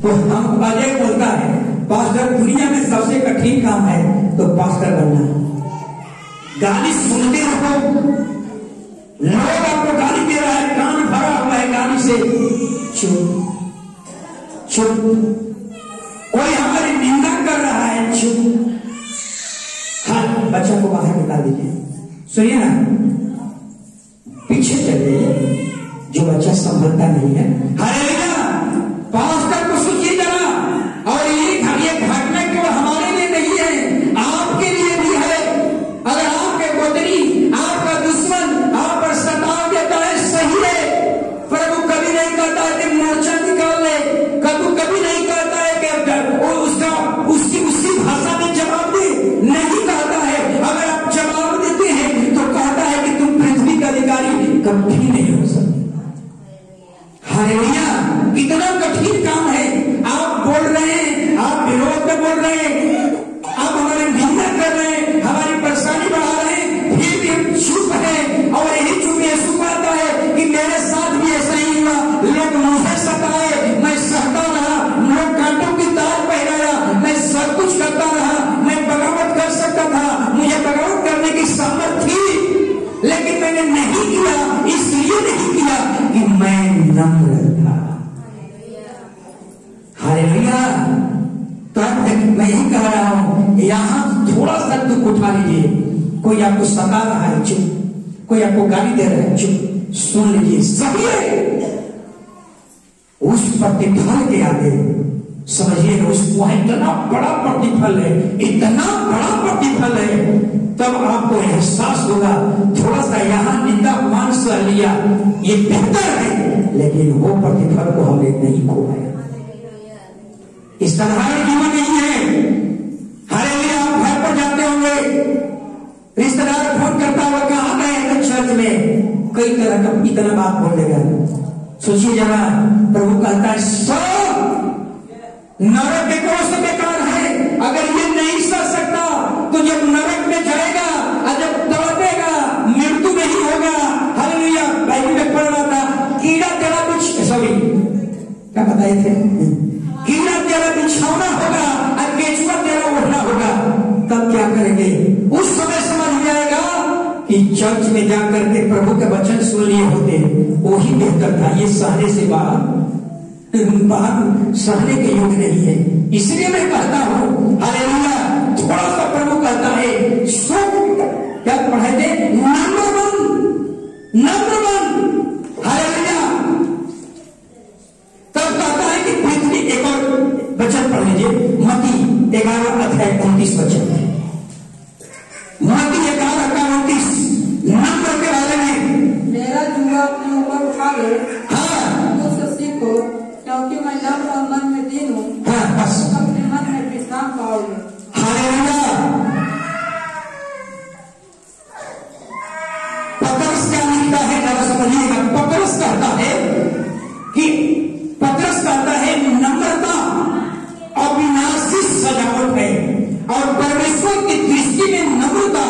तो हम अजय बोलता है पास्टर दुनिया में सबसे कठिन काम है तो पास्टर बनना। गाली सुनते रहो, लोग आपको गाली दे रहा है, कान भरा हुआ है गाली से, चुप चुप। कोई हमारी निंदा कर रहा है, चुप। हाँ, बच्चा को बाहर निकाल दीजिए। सुनिए ना, पीछे चले जो बच्चा संभलता नहीं है। हालेलुया। पास्टर को सुनिए जरा, और ये घटना केवल हमारे लिए नहीं है, आपके लिए भी है। अगर आपके गोतरी, आपका दुश्मन आप पर सताव देता है, सही है, प्रभु कभी नहीं कहता है कि मोर्चा निकाल ले, कभी नहीं कहता है कि उसका उसी भाषा में जवाब दे, नहीं कहता है। अगर आप जवाब देते हैं तो कहता है कि तुम पृथ्वी का अधिकारी कभी नहीं हो सकते। हालेलुया। कितना कठिन काम है। आप बोल रहे हैं, आप विरोध में बोल रहे हैं, आप हमारे निंदा कर रहे हैं, हमारी परेशानी बढ़ा रहे हैं, फिर भी हम चुप है। और यही चुप यीशु कहता है कि मेरे साथ भी ऐसा ही हुआ, लोग मुझे सताए, मैं सहता रहा, लोग कांटों की तार पहनाया, मैं सब कुछ करता रहा, मैं बगावत कर सकता था, मुझे बगावत करने की सामर्थ थी, लेकिन मैंने नहीं किया। इसलिए नहीं किया कि मैं नम्र था। हालेलुया। तब तक मैं यही कह रहा हूं, यहां थोड़ा सा दुख उठा लीजिए। कोई आपको सता रहा है, चुप। कोई आपको गाली दे रहा है, चुप। सुन लीजिए, सही है। उस प्रतिफल के आगे समझिए, उसको इतना बड़ा प्रतिफल है, इतना बड़ा प्रतिफल है, तब आपको एहसास होगा। थोड़ा सा यहां निंदा मान सह लिया, ये बेहतर है, लेकिन वो प्रतिफल को हमने नहीं खोया। इस साधारण जीवन नहीं है। हालेलुया। आप घर पर जाते होंगे, रिश्तेदार फोन करता हुआ, कहां गए तो चर्च में, कई तरह का इतना बात बोल देगा। सोचिए जरा, प्रभु कहता है सब नरक के कोष बेकार है। अगर ये नहीं सह सकता तो जब नरक में जाएगा और जब तड़पेगा, मृत्यु नहीं होगा। हालेलुया। बाइबल में पढ़ रहा था, कीड़ा तेरा क्या बताए थे, कीड़ा तेरा बिछौना होगा और केचुआ तेरा ओढ़ना होगा। तब क्या करेंगे? उस समय समझ जाएगा कि चर्च में जाकर के प्रभु के वचन सुन लिए होते, वही बेहतर था। ये सहने से बाहर सहने के योग्य नहीं है। इसलिए मैं कहता हूं हालेलुया, थोड़ा सा प्रभु कहता है सो क्या पढ़े थे, नंबर वन हालेलुया। तब कहता है कि पृथ्वी, एक और वचन पढ़ लीजिए, मत्ती 11:29 वचन, मत्ती 11:29 नंबर के बारे में। मेरा जुआ अपने ऊपर उठा लो, हाँ, मुझसे सीखो, क्योंकि मैं नम्र और मन में दीन हूँ, हाँ, बस अपने मन में विश्राम पाओगे। हालेलुया। पतरस क्या लिखता है जरा समझिएगा। पतरस कहता है कि नम्रता अविनाशी सजावट है, और परमेश्वर की दृष्टि में नम्रता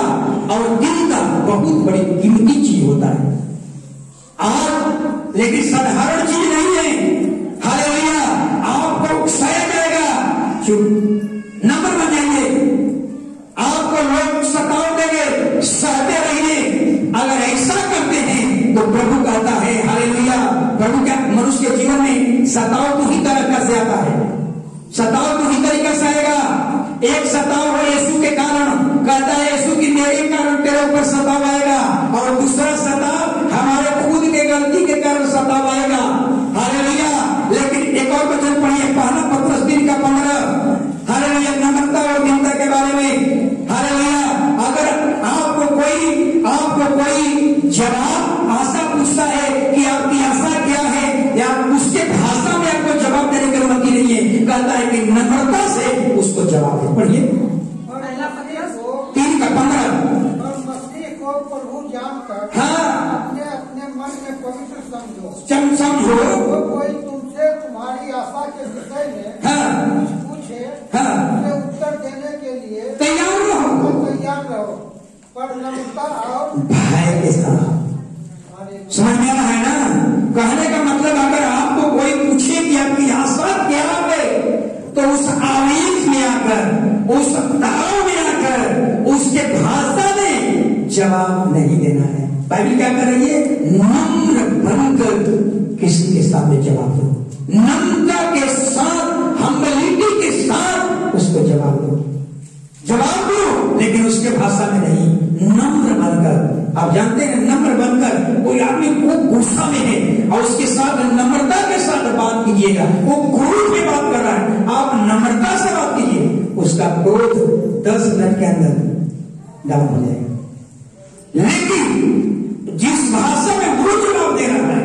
और दीनता बहुत बड़ी कीमती चीज होता है। और लेकिन साधारण चीज नहीं है। हालेलुया। आपको उकसाया जाएगा, चुप, नम्र बन जाइए। आपको लोग सताव देंगे, सहते रहिए। अगर ऐसा करते हैं तो प्रभु कहता है हालेलुया, प्रभु क्या मनुष्य के जीवन में सताव तो ही तरीका से आता है, सताव तो ही तरीका से आएगा। एक सताव हो यीशु के कारण, कहता है यीशु की मेरे कारण तेरे ऊपर सताव आएगा, और दूसरा सताव हमारे खुद के गलती के कारण सताव आएगा। हालेलुया। लेकिन एक और वचन पढ़िए, पहला पत्रस 3:15, हालेलुया, नम्रता और दीनता के बारे में। हालेलुया। अगर आपको कोई जवाब आशा पूछता है कि आपकी आशा क्या है, या उसके भाषा में आपको जवाब देने की अनुमति नहीं है, कहता है कि नम्रता से उसको जवाब दे। पढ़िए 3:15, प्रभु जानकर अपने अपने मन में पवित्र समझो, कोई तुमसे तुम्हारी आशा के विषय में पूछे, उसे उत्तर देने के लिए तैयार रहो, पर नम्रता और भय के साथ। समझ में आना है ना? कहने का मतलब, अगर आपको कोई पूछे कि आपकी आशा क्या है, उस ताव में आकर उसके भाषा में जवाब नहीं देना है। बाइबल क्या कर रही है? नम्र बनकर किसी के सामने जवाब दो, नम्रता के साथ, हम्बिलिटी के साथ उसको जवाब दो, जवाब दो, लेकिन उसके भाषा में नहीं, नम्र बनकर। आप जानते हैं नम्र बनकर, कोई आदमी को गुस्सा में है और उसके साथ नम्रता के साथ बात कीजिएगा, वो क्रोध में बात कर रहा है, आप नम्रता से बात कीजिए, उसका क्रोध 10 मिनट के अंदर डाउन हो जाएगा। लेकिन जिस भाषा में वो जवाब दे रहा है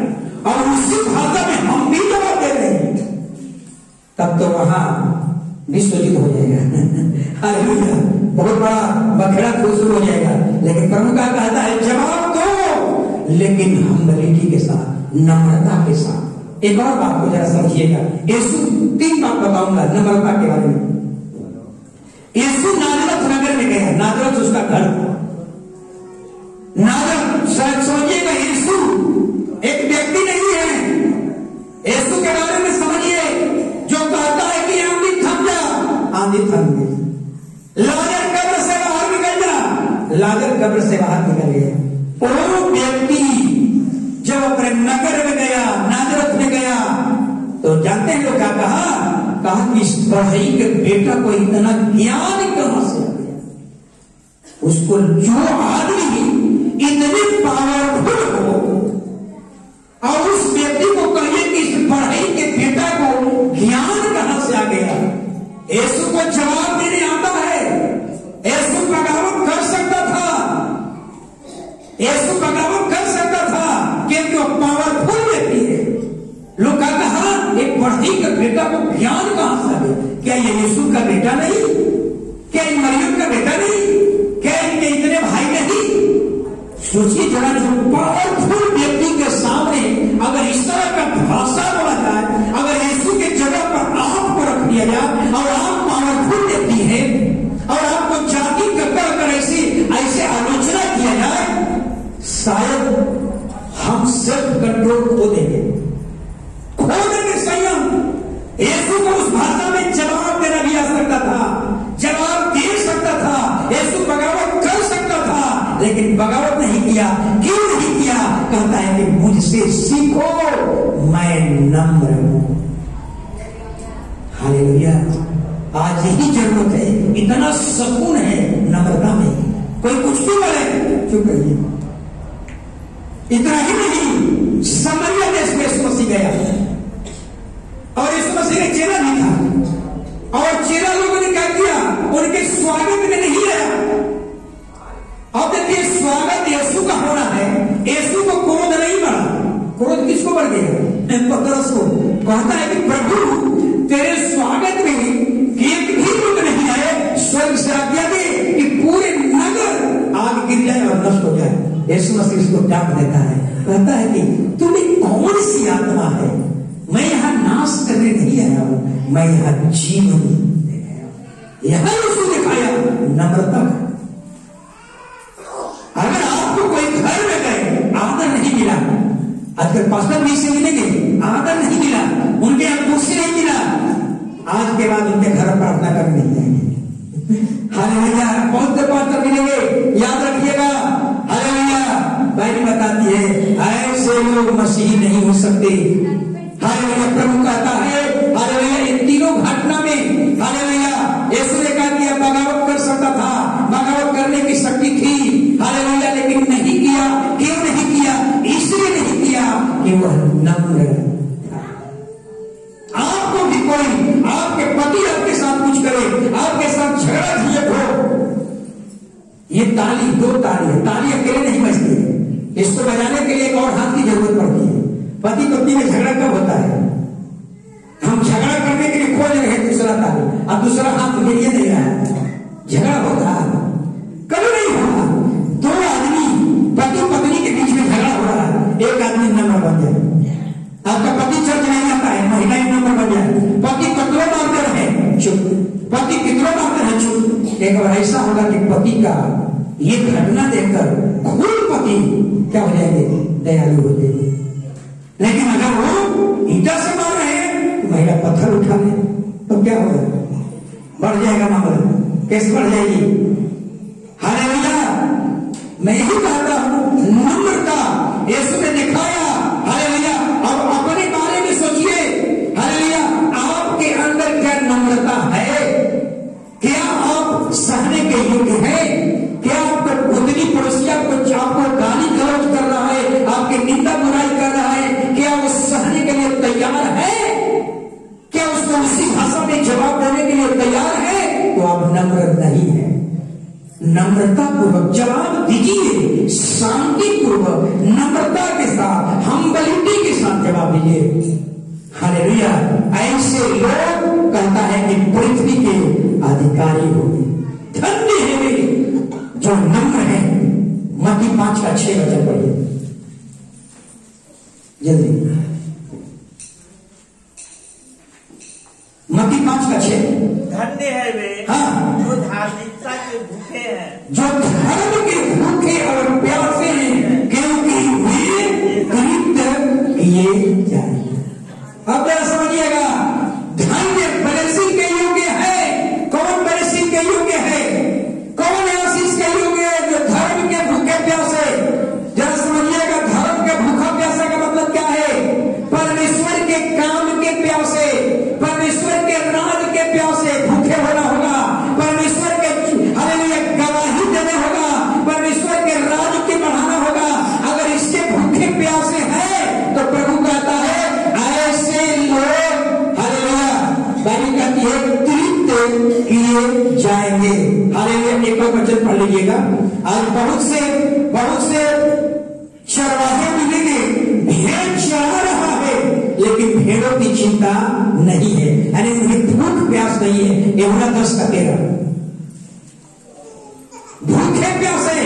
और उसी भाषा में हम भी जवाब दे रहे हैं, तब तो वहां विश्वजित हो जाएगा। हालेलुया, बहुत बड़ा बखेड़ा शुरू हो जाएगा। लेकिन प्रभु का कहता है जवाब दो, लेकिन हम्बिलिटी के साथ, नम्रता के साथ। एक और बात को जरा समझिएगा, यीशु 3 बात बताऊंगा नम्रता के बारे में। यीशु नाजरत नगर में गया, नाजरत उसका घर था। नाजरत, शायद सोचिएगा यीशु एक व्यक्ति नहीं है। यीशु के बारे में समझिए, जो कहता है कि आंधी थम जा, आंधी थम गई। लाजर कब्र से बाहर निकल जा, लाजर कब्र से बाहर निकल गया। वो व्यक्ति जब अपने नगर में गया, नाजरत में गया, तो जानते हैं लोग क्या कहा? कहा कि इस बढ़ई के बेटा को इतना ज्ञान कहां से आ गया? उसको जो आदमी इतने पावरफुल हो और उस व्यक्ति को कहिए कि इस बढ़ई के बेटा को ज्ञान कहां से आ गया? यीशु को जवाब देने आता है। यीशु बगावत कर सकता था, यीशु बगावत कर सकता था, क्योंकि वो पावरफुल व्यक्ति है। लोग का कहा एक बढ़ई के बेटा को ज्ञान कहां से आ गया? क्या ये यीशु का बेटा नहीं? क्या ये मरियम का बेटा नहीं? क्या इनके इतने भाई नहीं? सोचिए जरा, जो पावरफुल व्यक्ति के सामने अगर इस तरह का भाषा बोला जाए, अगर यीशु के जगह पर आपको रख दिया जाए और आप पावरफुल व्यक्ति हैं और आपको जाति कर ऐसे आलोचना किया जाए, शायद हम सेल्फ कंट्रोल खो देंगे संयम। यीशु को उस भाषा में जवाब देना भी आ सकता था, जवाब दे सकता था, यीशु बगावत कर सकता था, लेकिन बगावत नहीं किया। क्यों नहीं किया? कहता है कि मुझसे सीखो, मैं नम्र हूं। हालेलुया, आज यही जरूरत है। इतना सुकून है नम्रता में। कोई कुछ भी बोले चुप रहिए। इतना ही नहीं, समरिया देश में यीशु मसीह गया और यीशु मसीह ने चेला नहीं था और चेला लोगों ने क्या किया? उनके स्वागत में नहीं आया। अब देखिए, स्वागत यीशु का होना है, यीशु को क्रोध नहीं बढ़ा। क्रोध किसको बढ़ गया? पतरस को। कहता है कि प्रभु तेरे स्वागत में एक भी लोग नहीं आए, स्वर्ग से आज्ञा दे कि पूरे नगर आग गिर जाए और नष्ट हो जाए। यीशु मसीह उसको डांट देता है, कहता है कि तुम्हें कौन सी आत्मा है? मैं यहां नाश करने नहीं आया हूं, मैं यहां जीवन देने आया हूं। यहां उसको दिखाया नम्रता का। अगर आपको कोई घर में गए, आदर नहीं मिला, आजकल पास्टर भी से मिलेंगे, आदर नहीं मिला, उनके यहाँ कुर्सी नहीं मिला, आज के बाद उनके घर प्रार्थना करने नहीं जाएंगे। हालेलुया, बहुत से पास्टर मिलेंगे, याद रखिएगा। हालेलुया, बाइबल बताती है ऐसे लोग मसीही नहीं हो सकते। हालेलुया, प्रभु कहता है हालेलुया, इन तीनों घटना में हालेलुया यीशु ने कहा कि बगावत कर सकता था, बगावत करने की शक्ति थी। हालेलुया, लेकिन नहीं किया। क्यों नहीं किया? इसलिए नहीं किया कि वह नम्र था। आपको भी कोई, आपके पति आपके साथ कुछ करे, आपके साथ झगड़ा झंझट हो, ये ताली, 2 ताली है, ताली अकेले नहीं बजती है, इसको बजाने के लिए एक और हाथ की जरूरत पड़ती है। पति पत्नी में झगड़ा कब होता है? हम झगड़ा करने के लिए खोज रहे हैं दूसरा ताली, अब दूसरा हाथ गिरिए नहीं रहा है, झगड़ा होता है। कभी नहीं होता। 2 आदमी पति पत्नी के बीच में झगड़ा हो रहा है, एक आदमी नम्र बन जाए। आपका पति चर्च नहीं आता है, महिलाएं नम्र बन जाए। पति कतरों मारते रहे चुप, पति कितनों मारते रहे चुप। एक बार ऐसा होगा कि पति का ये घटना देखकर खुद पति क्या हो जाएंगे? दयालु हो जाएंगे। लेकिन अगर वो ईटा से मार रहे हैं तो महिला पत्थर उठा ले तो क्या होगा? बढ़ जाएगा मामला। कैसे बढ़ जाएगी? हालेलुया। मैं यही कहता हूं, नम्रता यीशु ने दिखाया। हालेलुया। अब अपने बारे में सोचिए। हालेलुया। आपके अंदर क्या नम्रता है? क्या आप सहने के योग्य है? क्या आपको खुदनी पड़ोसिया आपको गाली गलौज कर रहा है, आपकी निंदा बुराई कर रहा है, क्या वो सहने के लिए तैयार है? क्या उसको उसी भाषा में जवाब देने के लिए तैयार है? तो आप नम्र नहीं है। नम्रता पूर्वक जवाब दीजिए, शांति पूर्वक, नम्रता के साथ, हम्बलिटी के साथ जवाब दीजिए। हालेलुया। ऐसे लोग कहता है कि पृथ्वी के अधिकारी होंगे। धन्य है वे जो नम्र है। मत्ती 5:6 पढ़िए जल्दी। मत्ती 5:6। धन्य है वे जो धार्मिकता के भूखे हैं, जो धर्म के भूखे और प्यासे हैं, क्योंकि वे तृप्त किए जाएंगे। अब जरा समझिएगा, धन्य ब्लेसिंग के योग्य है। कौन ब्लेसिंग के योग्य है? कौन आशीष के योग्य है? जो धर्म के भूखे प्यासे। जरा समझिएगा, धर्म के भूखा प्यासे का मतलब क्या है? परमेश्वर के काम के प्यासे, परमेश्वर के राज के प्यासे भूखे होना होगा। परमेश्वर के हालेलुया गवाही देने होगा, परमेश्वर के राज के बढ़ाना होगा। अगर इसके भूखे प्यासे हैं तो प्रभु कहता है ऐसे लोग हालेलुया बाइबल कहती है तृप्त किए जाएंगे। हालेलुया। एक और वचन पढ़ लीजिएगा। आज बहुत से चरवाहे मिलेंगे, भेड़ चरा रहा है लेकिन भेड़ों की चिंता नहीं है, यानी उन्हें भूख प्यास नहीं है। यूहन्ना 10:13। भूखे प्यासे।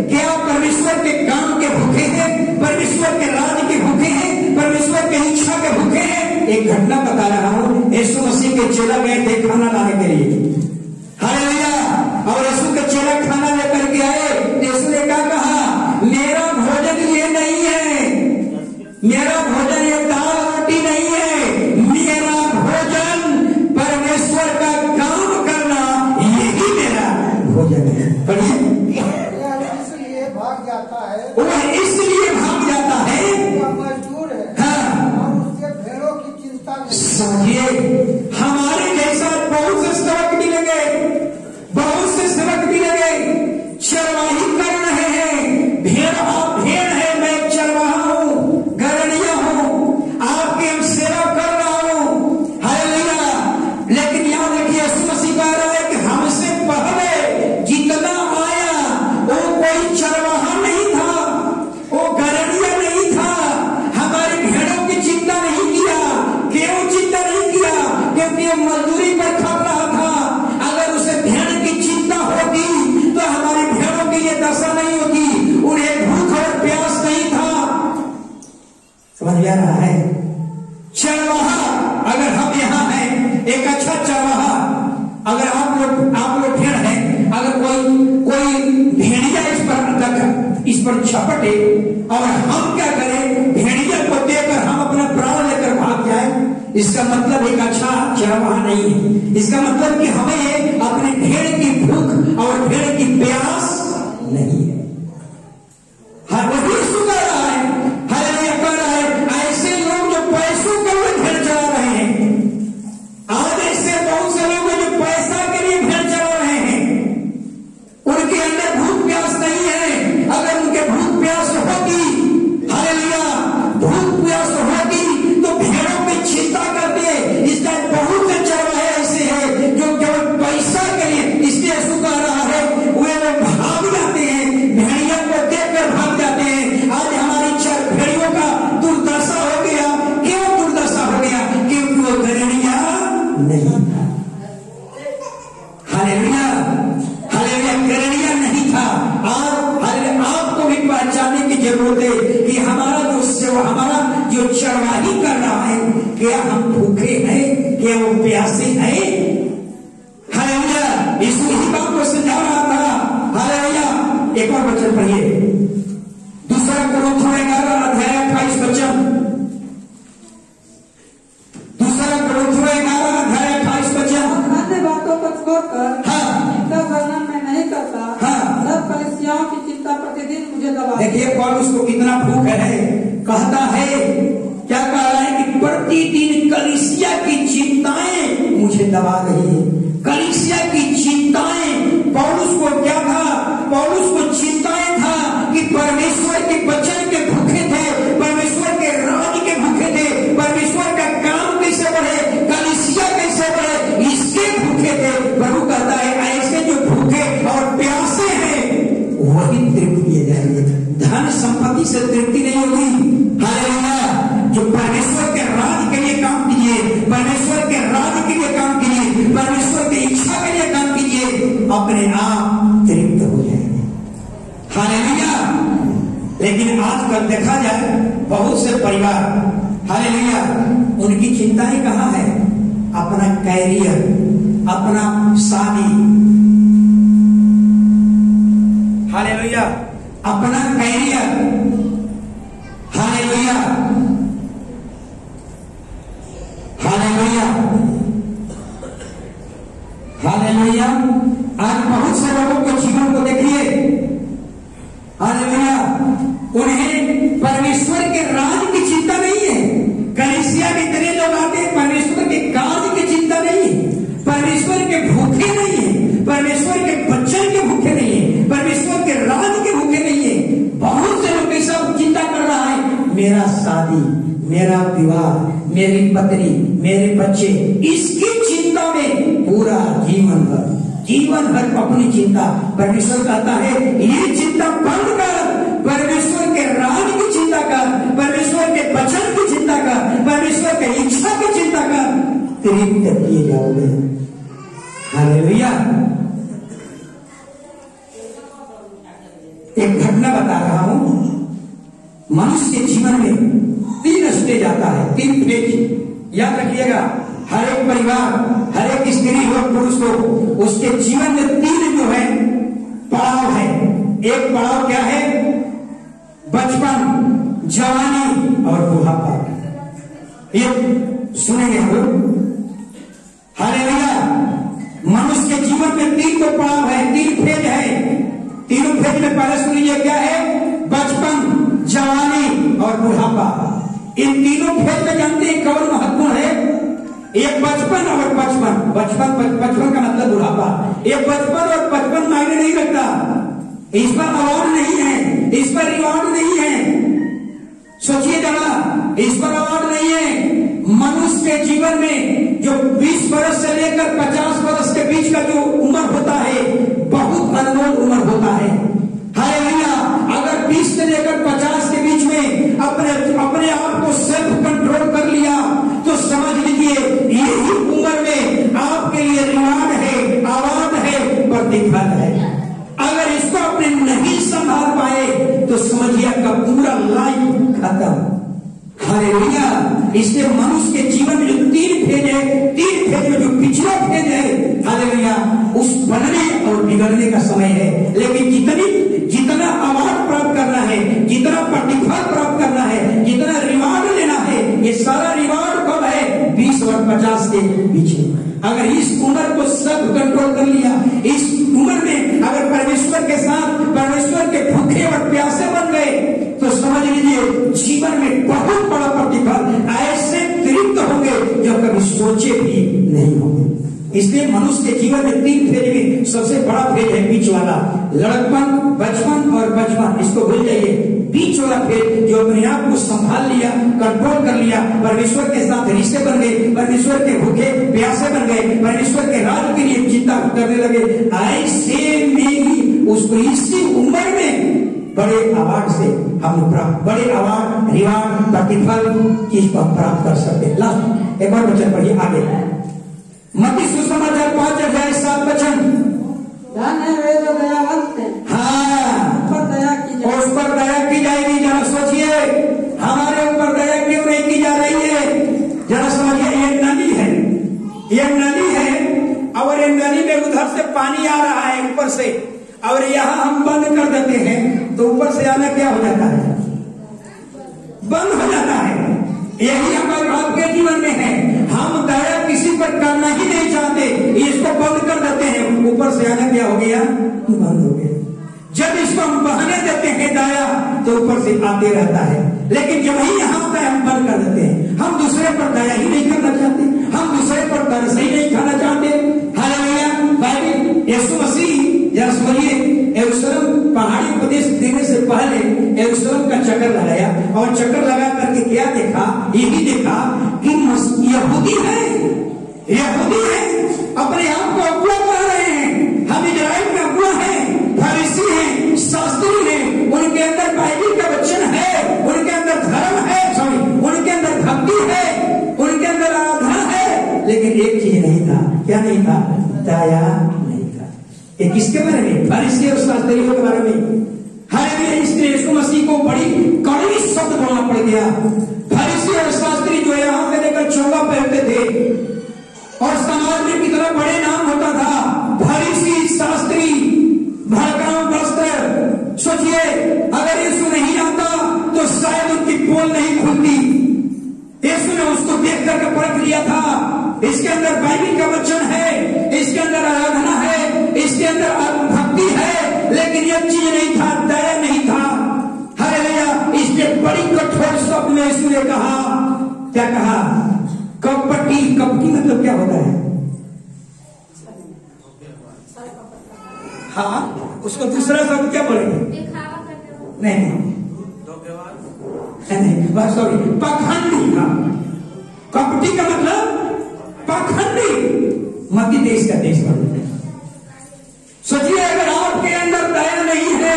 क्या परमेश्वर के काम के भूखे हैं? परमेश्वर के राज के भूखे हैं? परमेश्वर की इच्छा के भूखे हैं? एक घटना बता रहा हूं। यीशु मसीह के चेला गए थे खाना लाने के लिए। हालेलुया। और यीशु के चेला खाना लेकर के आए। यीशु ने क्या कहा? मेरा भोजन ये नहीं है, मेरा भोजन ये दाल रोटी नहीं है, मेरा भोजन परमेश्वर का काम करना, यही मेरा भोजन है। पढ़िए। इसलिए भाग जाता है, वह इसलिए भाग जाता है, वह मजदूर है। हाँ। और उसके भेड़ों की चिंता नहीं। समझिए, हमारे जैसा बहुत से सेवक मिलेंगे, बहुत से सेवक मिलेंगे, चरवाही कर रहे हैं। भेड़ है, मैं चरवाहा हूं, गरनिया हूं, आपकी हम सेवा कर रहा हूं। हालेलुया। लेकिन याद रखिए, यीशु मसीह कह रहा है कि हमसे पहले जितना आया वो कोई चरवाहा नहीं था, वो गरनिया नहीं था, हमारी भेड़ों की चिंता नहीं किया। क्यों चिंता नहीं किया? क्योंकि वो मजदूरी पर खप रहा था। अगर उसे भेड़ की चिंता होती तो हमारी भेड़ों की ये दशा नहीं होती। उन्हें भूख और प्यास नहीं था। समझ में आ रहा है? चरवाहा, अगर हम यहाँ हैं, एक अच्छा चरवाहा, अगर आप लोग भेड़ हैं, अगर कोई भेड़िया इस पर छपटे और हम क्या करें? भेड़िया को देकर हम अपना प्राण लेकर भाग जाए, इसका मतलब एक अच्छा चरवाहा नहीं है। इसका मतलब कि हमें अपने भेड़ की भूख और भेड़ की प्यास नहीं है। हर वही सुन रहा है, हालेलुया कर रहा है। ऐसे लोग जो पैसों के लिए भेड़ चला रहे हैं, आज ऐसे बहुत से लोग जो पैसा के लिए भेड़ चला रहे हैं, उनके अंदर भूख प्यास नहीं है। अगर उनके भूख प्यास होगी, हालेलुया, भूख प्यास होगी तो भेड़ों की चिंता करते। इसका बहुत से चरवाहे ऐसे हैं जो केवल पैसा के लिए, इसलिए यीशु कह रहा है वे लोग भाग जाते हैं, भेड़िया को देखकर भाग जाते हैं। आज हमारी भेड़ियों का दुर्दशा हो गया। क्यों दुर्दशा हो गया? क्योंकि वो भेड़िया नहीं था। हालेलुया। हालेलुया। भेड़िया नहीं था। आपको भी पहचानने की जरूरत है कि हमारा जो चरवाही कर रहा है, क्या हम भूखे हैं? क्या वो प्यासे हैं? हालेलुया। यीशु इसी बात को समझा रहा था। हालेलुया। एक और वचन पढ़िए, 2 कोरिन्थियों 11:28। 2 कोरिन्थियों 11:28। अन्य बातों को छोड़कर हाँ। तब दबा रही है। कलीसिया की चिंताएं, पौलुस को क्या था? पौलुस को चिंताएं था कि परमेश्वर के वचन के भूखे थे, परमेश्वर के राज के भूखे थे, परमेश्वर का काम कैसे बढ़े, कलीसिया कैसे बढ़े, इसके भूखे थे। प्रभु कहता है ऐसे जो भूखे और प्यासे हैं वही तृप्त किए जाएंगे। धन संपत्ति से तृप्ति नहीं होगी। हालेलुया। जो परमेश्वर के राज के लिए काम कीजिए, परमेश्वर के राज के लिए काम कीजिए, परमेश्वर की इच्छा के लिए काम कीजिए, अपने आप तृप्त हो जाएंगे। हालेलुया। लेकिन आजकल देखा जाए बहुत से परिवार, हालेलुया, उनकी चिंताएं कहां है? अपना कैरियर, अपना शादी, हालेलुया, अपना कैरियर, हालेलुया, हालेलुया, हालेलुया। आज बहुत से लोगों के जीवन को देखिए, हालेलुया, उन्हें परमेश्वर के राज की चिंता नहीं है। कलीसिया के इतने लोग आते हैं, परमेश्वर के कार्य की चिंता नहीं है, परमेश्वर के भूखे नहीं है, परमेश्वर के वचन के भूखे नहीं है, परमेश्वर के राज के भूखे नहीं है। बहुत से लोग ऐसा चिंता कर रहा है, मेरा शादी, मेरा विवाह, मेरी पत्नी, मेरे बच्चे, इसकी चिंता में पूरा जीवन भर अपनी चिंता। परमेश्वर कहता है ये चिंता बंद कर, परमेश्वर के राज की चिंता कर, परमेश्वर के वचन की चिंता कर, परमेश्वर के इच्छा की चिंता कर, तृप्त किए जाओगे। हालेलुया। एक घटना बता रहा हूं। मनुष्य के जीवन में 3 स्टेज आता है, 3 फेज। याद रखिएगा, हर एक परिवार, हर एक स्त्री हो, पुरुष हो, उसके जीवन में 3 जो है पड़ाव है। एक पड़ाव क्या है? बचपन, जवानी और बुढ़ापा। ये सुनेंगे हम लोग। हालेलुया। मनुष्य के जीवन में 3 तो पड़ाव है, 3 फेज है। तीनों फेज में पहले सुन लीजिए क्या है? बचपन, जवानी और बुढ़ापा। इन तीनों फेज में जानते हैं कौन महत्वपूर्ण है? एक बचपन और बचपन का मतलब बुढ़ापा। एक बचपन और बचपन मायने नहीं रखता, इस पर अवार्ड नहीं है, इस पर रिवॉर्ड नहीं है। सोचिए जरा, इस पर अवार्ड नहीं है। मनुष्य के जीवन में जो 20 वर्ष से लेकर 50 वर्ष के बीच का जो उम्र होता है, बहुत अनमोल उम्र होता है। हालेलुया। अगर 20 से लेकर 50 के बीच में अपने आप को सेल्फ कंट्रोल कर लिया तो समझ लीजिए यही उम्र में आपके लिए रिवार्ड है, अवार्ड है, प्रतिफल है। अगर इसको अपने नहीं संभाल पाए तो समझिए आपका पूरा लाइफ खत्म। हालेलुया। इसलिए मनुष्य के जीवन में जो 3 फेज है, 3 फेज में जो पिछला फेज है, हालेलुया, उस बनने और बिगड़ने का समय है। लेकिन जितना अवार्ड प्राप्त करना है, जितना प्रतिफल प्राप्त करना है, जितना रिवार्ड लेना है, ये सारा रिवार्ड कब है? 20 और 50 के बीच में। अगर इस उम्र को सब कंट्रोल कर लिया, इस उम्र में अगर परमेश्वर के साथ, परमेश्वर के भूखे और प्यासे बन गए तो समझ लीजिए जीवन में बहुत बड़ा प्रतिफल ऐसे तृप्त होंगे जो कभी सोचे भी नहीं होंगे। इसलिए मनुष्य के जीवन में 3 फेज में सबसे बड़ा फेज है बीच वाला, लड़कपन, बचपन और बचपन। इसको भूल जाइए। बीच वाला फेज जो अपने आप को संभाल लिया, कंट्रोल कर लिया, परमेश्वर के साथ रिश्ते बन गए, परमेश्वर के भूखे प्यासे बन गए, परमेश्वर के राज के लिए चिंता करने लगे, ऐसे में ही उसको इसी उम्र में बड़े अवार्ड से हम प्राप्त, बड़े अवार्ड, रिवार्ड, प्रतिफल चीज को प्राप्त कर सकते। लास्ट एक और वचन पढ़िए आगे। मत्ती सुसमाचार 5:7 धन है वे जो दयावंत हैं, हाँ, पर दया की जाए, उस पर दया की जाएगी। जरा सोचिए, हमारे ऊपर दया क्यों नहीं की जा रही है? जरा समझिए, ये नदी है, ये नदी है और ये नदी में उधर से पानी आ रहा है ऊपर से, और यहाँ हम बंद कर देते हैं तो ऊपर से आना क्या हो जाता है? बंद हो जाता है। यही हमारे आपके जीवन में है। हम दया किसी पर करना ही नहीं चाहते, इसको बंद कर देते हैं, ऊपर से आना क्या हो गया? बंद हो गया। जब इसको हम बहने देते हैं दया तो ऊपर से आते रहता है, लेकिन जब ही यहाँ होता है हम बंद कर देते हैं। हम दूसरे पर दया ही नहीं करना चाहते, हम दूसरे पर तरस ही नहीं खाना चाहते, और चक्कर लगा करके क्या देखा, यही देखा कि यहूदी है, यहूदी है, अपने आप को अगुआ कह रहे हैं, हम इजराइल में अगुआ हैं, फरीसी हैं, शास्त्री हैं, उनके अंदर बाइबल का वचन है, उनके अंदर धर्म है, सॉरी उनके अंदर भक्ति है, उनके अंदर आराधना है, लेकिन एक चीज नहीं था। क्या नहीं था? दया नहीं था। ये किसके बारे में? फरीसी और शास्त्रियों के बारे में। इसलिए यीशु मसीह को बड़ी कड़वी शब्द बोलना पड़ गया। फरीसी और शास्त्री जो यहां से लेकर चोगा पहनते थे और समाज में कितना बड़े नाम होता था, फरीसी शास्त्री, भड़काऊ वस्त्र। सोचिए अगर यीशु नहीं आता तो शायद उनकी पोल नहीं खुलती। यीशु ने उसको देख करके परख लिया था, इसके अंदर बाइबल का वचन है, इसके अंदर आराधना है, इसके अंदर भक्ति है, लेकिन यह चीज नहीं था, दया नहीं था। हालेलुया। इसलिए बड़ी कठोर शब्द में यीशु ने कहा, क्या कहा? कपटी। कपटी मतलब क्या होता है? हाँ, उसको दूसरा शब्द क्या बोलेंगे? नहीं बस सॉरी, पाखंडी का। कपटी का मतलब पाखंडी। मध्य देश का देश बोलते हैं। सोचिए अगर आपके अंदर दया नहीं है,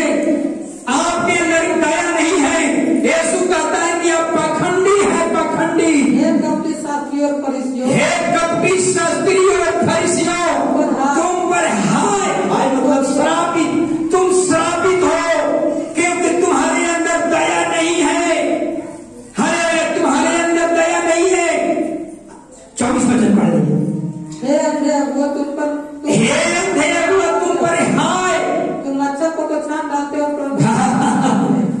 आपके अंदर दया नहीं है, यीशु कहता है कि आप पाखंडी है, पाखंडी। हे कपटी शास्त्री और फरीसियों, हे कपटी शास्त्री और फरीसियों, तुम पर हाय। हाय मतलब श्रापित। तुम श्रापित हो क्योंकि तुम्हारे अंदर दया नहीं है। हाय तुम्हारे अंदर दया नहीं है। 24 वचन पढ़ लीजिए। हे अंधे अगुआ तुम पर, हे अंधे अगुआ तुम पर हाय। तुम मच्छर को तो छान डालते हो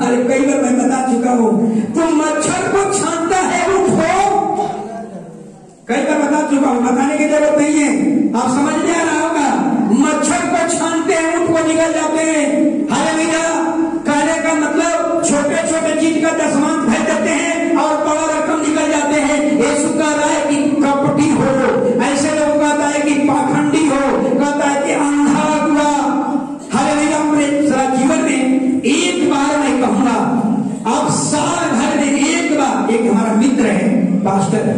अरे कई बार मैं बता चुका हूँ, तुम मच्छर को छानता है ऊँट को। कई बार बता चुका हूँ, बताने की जरूरत नहीं है, आप समझ में आ रहा होगा। मच्छर को छानते हैं, ऊँट को निकल जाते हैं। हालेलुया। कहने का मतलब छोटे छोटे चीज का दशमांश भेज देते हैं और बड़ा रकम निकल जाते हैं। यीशु कह रहा है कि कपटी हो, ऐसे लोग कहता है कि पाखंडी हो, कहता है कि अंधा हुआ। हालेलुया। अपने जीवन में एक बार मैं कहूंगा, अब साल भर में एक बार, एक हमारा मित्र है पास्टर है,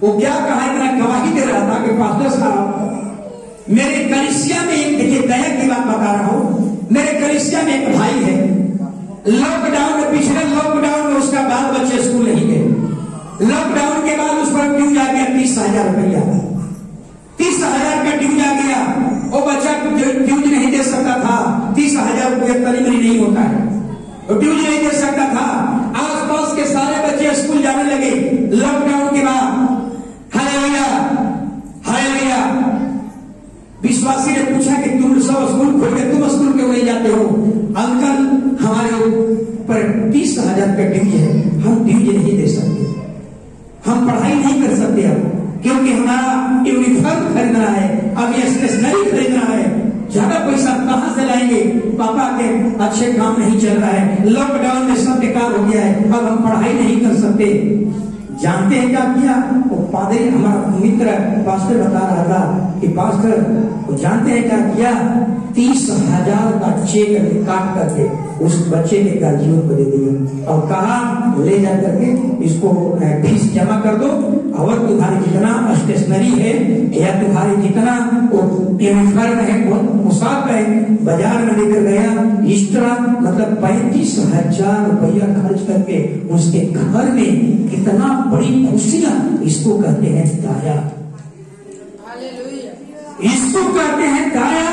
वो क्या कहा, इतना गवाही दे रहा था कि पास्टर साहब मेरे कलीसिया में एक, देखिए दया की बात बता रहा हूं, मेरे कलीसिया में एक भाई है, लॉकडाउन में, पिछले लॉकडाउन में उसका बाल बच्चे स्कूल नहीं गए। लॉकडाउन के बाद उस पर ड्यूज आ गया 30,000 रुपया। 30,000 का ड्यूज आ गया। वो बच्चा ड्यूज नहीं दे सकता था। 30,000 रुपया तनी मनी नहीं होता है, वो ड्यूज नहीं दे सकता था। आसपास के सारे बच्चे स्कूल जाने लगे लॉकडाउन के बाद। Hallelujah, hallelujah. विश्वासी ने पूछा कि तुम सब स्कूल खोल के तुम स्कूल क्यों नहीं जाते हो? अंकल हमारे ऊपर 30,000 का ड्यूज है, हम ड्यूज नहीं दे सकते, हम पढ़ाई नहीं कर सकते अब, क्योंकि हमारा यूनिफॉर्म खरीदना है, अब ये स्टेशनरी खरीदना है, ज्यादा पैसा कहां से लाएंगे? पापा के अच्छे काम नहीं चल रहा है, लॉकडाउन में सब बेकार हो गया है, अब हम पढ़ाई नहीं कर सकते। जानते हैं क्या किया? वो पादरी, हमारा मित्र पास्टर बता रहा था कि पास्टर वो जानते हैं क्या किया? 30,000 का चेक काट करके उस बच्चे के गार्जियन को दे दिया और कहा ले जा करके इसको फीस जमा कर दो, और तुम्हारी जितना स्टेशनरी है या तुम्हारी जितना यूनिफॉर्म है, पोशाक है, बाजार में लेकर गया। इस तरह मतलब 35,000 रुपया खर्च करके उसके घर में कितना बड़ी खुशियां, इसको कहते हैं दया, इसको कहते हैं दया।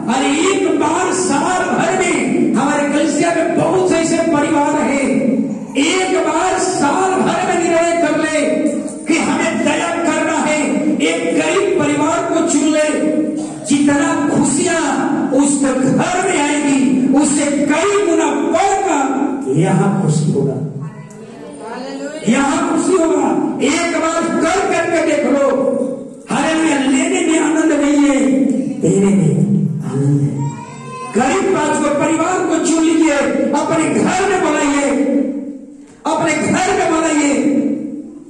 और एक बार साल भर में हमारे कलीसिया में बहुत से ऐसे परिवार है, एक बार साल भर में निर्णय कर ले कि हमें दया करना है, एक गरीब परिवार को चुन ले, जितना खुशियां उसके घर में आएगी उससे कई गुना बढ़कर यहाँ खुशी होगा, यहाँ खुशी होगा। एक बार कर करके देख लो। हालेलुया। लेने में आनंद नहीं है, देने में आनंद है। गरीब को परिवार को चुन लीजिए, अपने घर में बनाइए, अपने घर में बनाइए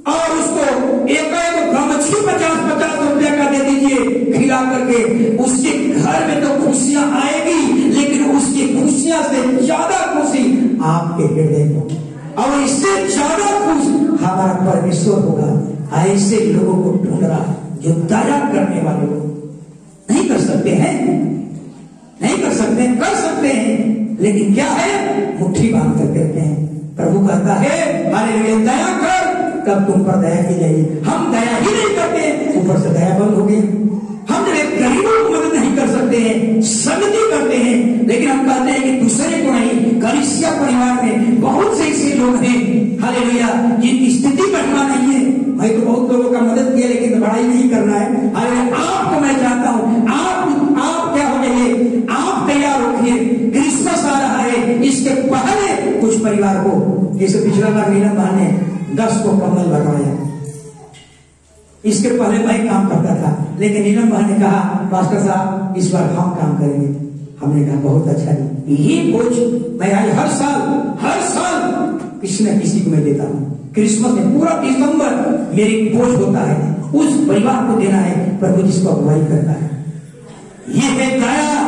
और उसको एक गमछी 50-50 रुपया का दे दीजिए खिला करके। उसके घर में तो खुशियां आएगी, लेकिन उसकी खुशियां से ज्यादा खुशी आपके हृदय में, और इससे ज्यादा खुश हमारा परमेश्वर होगा। ऐसे लोगों को ढूंढ रहा जो दया करने वाले लोग। नहीं कर सकते हैं, नहीं कर सकते हैं, कर सकते हैं, लेकिन क्या है, मुट्ठी बांध कर करते हैं। प्रभु कहता है हालेलुया, दया कर तब तुम पर दया की जाएगी। हम दया ही नहीं करते, ऊपर से दया बंद हो गई। हम जब गरीबों को मदद नहीं कर सकते हैं, संगति करते हैं, लेकिन हम कहते हैं कि दूसरे को नहीं। कलीसिया परिवार में बहुत से ऐसे लोग हैं हालेलुया जिनकी स्थिति बढ़िया नहीं है। मैं तो बहुत लोगों का मदद किया, लेकिन बड़ाई नहीं करना है। हालेलुया, आपको मैं चाहता हूं आप क्या हो जाइए, आप तैयार होइए। क्रिसमस आ रहा है, इसके पहले कुछ परिवार को, जैसे पिछला बार नीलम बहन ने 10 को कम्बल बंटवाया। इसके पहले मैं काम करता था, लेकिन नीलम बहन ने कहा पास्टर साहब इस बार हम काम करेंगे। हमने कहा बहुत अच्छा नहीं, ये बोझ मैं आज हर साल किसी न किसी को मैं देता हूँ। क्रिसमस में पूरा दिसंबर मेरी बोझ होता है, उस परिवार को देना है प्रभु जिसको अगुवाई करता है। ये है दया।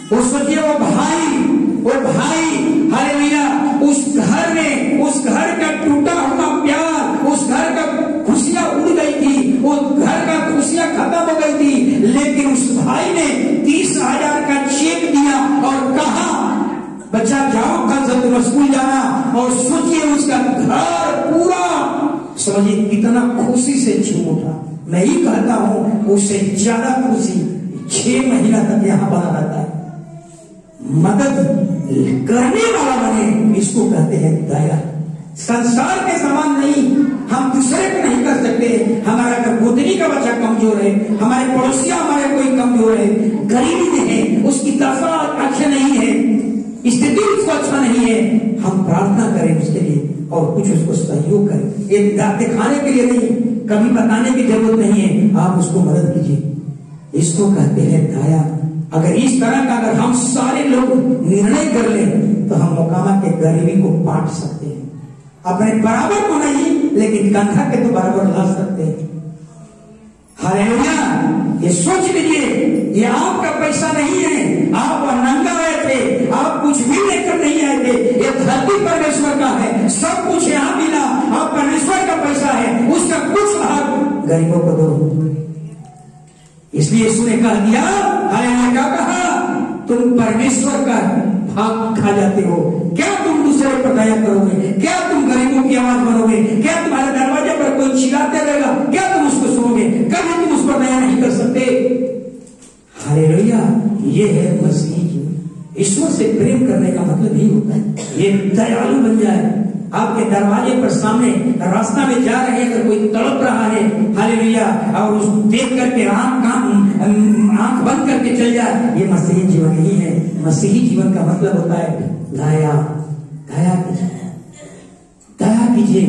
वो सोचिए वो भाई हालेलुया, उस घर में, उस घर का टूटा हुआ प्यार, उस घर का खुशियां उड़ गई थी, वो घर का खुशियां खत्म हो गई थी, लेकिन उस भाई ने 30,000 का चेक दिया और कहा बच्चा जाओ कल से तुम स्कूल जाना। और सोचिए उसका घर पूरा, समझिए कितना खुशी से झूम उठा। मैं ही कहता हूं उससे ज्यादा खुशी 6 महीना तक यहां बना रहता है। मदद करने वाला बने, इसको कहते हैं दया। संसार के समान नहीं, हम दूसरे को नहीं कर सकते। हमारा अगर गोदनी का बच्चा कमजोर है, हमारे पड़ोसिया हमारे कोई कमजोर है, गरीबी में है, उसकी दशा अच्छा नहीं है, स्थिति उसको अच्छा नहीं है, हम प्रार्थना करें उसके लिए और कुछ उसको सहयोग करें। ये दिखाने के लिए नहीं, कभी बताने की जरूरत नहीं है, आप उसको मदद कीजिए। इसको कहते हैं दया। अगर इस तरह का अगर हम सारे लोग निर्णय कर लें तो हम मोकामा के गरीबी को बांट सकते हैं। अपने बराबर को नहीं, लेकिन कंधा के तो बराबर ला सकते हैं। हालेलुया, ये सोच लीजिए, ये आपका पैसा नहीं है। आप नंगा आए थे, आप कुछ भी लेकर नहीं आए थे। ये धरती परमेश्वर का है, सब कुछ यहाँ मिला, आप परमेश्वर का पैसा है, उसका कुछ भाग गरीबों को दो। इसलिए उसने कह दिया, हालेलुया, क्या कहा, तुम परमेश्वर का भाग खा जाते हो। क्या तुम दूसरे पर दया करोगे? क्या तुम गरीबों की आवाज बनोगे? क्या तुम्हारे दरवाजे पर कोई चिल्लाते रहेगा? क्या तुम उसको सुनोगे? कभी तुम उस पर दया नहीं कर सकते। हालेलुया, ये है मसीह जी। ईश्वर से प्रेम करने का मतलब नहीं होता है ये दयालु बन जाए। आपके दरवाजे पर सामने रास्ता में जा रहे हैं, अगर कोई तड़प रहा है हालेलुया, और उस देख करके आंख बंद करके चल जाए, ये मसीही जीवन नहीं है। मसीही जीवन का मतलब होता है दया। दया कीजिए, दया कीजिए।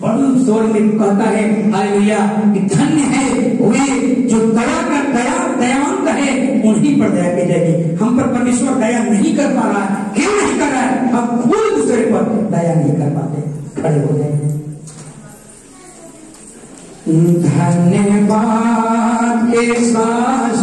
और स्वर में कहता है हालेलुया कि धन्य है वे जो दयावंत है, उन्हीं पर दया की जाएगी। हम पर परमेश्वर दया नहीं कर पा रहा है। क्यों नहीं कर रहा है? हम खुद दूसरे पर दया नहीं कर पाते। खड़े हो जाए। धन्यवाद के साथ